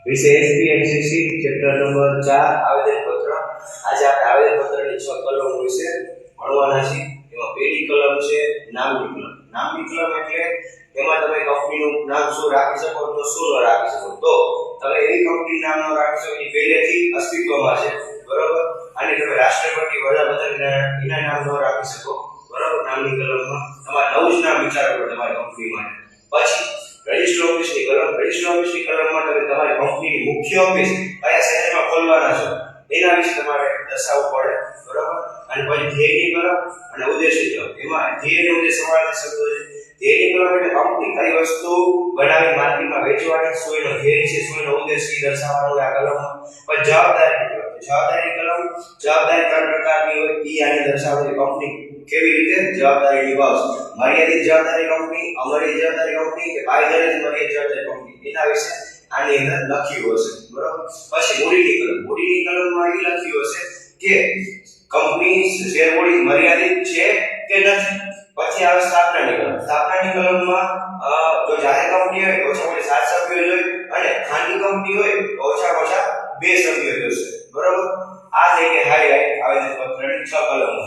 વિષય એસપીએમસીસી chapter number 4 આવેદનપત્ર. આજે આપણે આવેદનપત્રની 6 કલમો વિશે ભણવાના છીએ. એમાં પહેલી કલમ છે નામની કલમ. નામની કલમ એટલે એમાં તમે કંપનીનું નામ શું રાખી શકો તો શું ન રાખી શકો. તો તમે એવી કંપની નામ ન રાખી શકો જે પહેલેથી અસ્તિત્વમાં છે, બરોબર. અને તમે રાષ્ટ્રપતિ વડાપ્રધાન એના નામ ન રાખી શકો, બરોબર. નામની કલમમાં તમારે નવું જ નામ વિચારવું પડે તમારી કંપની માટે. પછી રજિસ્ટર ઓફિસની કલમ. રજિસ્ટર ઓફિસની કલમમાં તમે તમારી કંપનીની મુખ્ય ઓફિસ કયા શહેરમાં ખોલવાના છો એના વિશે તમારે દર્શાવવું પડે, બરોબર. અને પછી ધ્યેયની કલમ અને ઉદ્દેશની કલમ. એમાં ધ્યેય અને ઉદ્દેશ સમાવેશ શબ્દો છે. ધ્યેયની કલમ એટલે કંપની કઈ વસ્તુ બનાવી માર્કેટમાં વેચવાની, શું એનો ધ્યેય છે, શું એનો ઉદ્દેશ છે દર્શાવવાનો હોય આ કલમમાં. પછી જવાબદારીની કલમ. જવાબદારી કલમ જવાબદારી 3 પ્રકારની હોય. ઈ આને દર્શાવે છે કંપની કેવી રીતે જવાબદારી નિભાવશે. મર્યાદિત જવાબદારી કંપની, અમર્યાદિત જવાબદારી કંપની કે બાંયધરી મર્યાદિત જવાબદારી કંપની, એના વિશે આની અંદર લખ્યું હશે, બરોબર. પછી મૂડીની કલમ. મૂડીની કલમમાં એ લખ્યું હશે કે કંપની શેરમૂડી મર્યાદિત છે કે નથી. પછી આવે સ્થાપનાની કલમ. સ્થાપનાની કલમમાં જો જાહેર કંપની હોય ઓછામાં ઓછા 7 સભ્યો જોઈએ અને ખાનગી કંપની હોય તો ઓછામાં ઓછા 2 સભ્યો જોઈશે, બરોબર. આ થઈ કે હાઈલાઈટ આવેદનપત્રની 6 કલમો.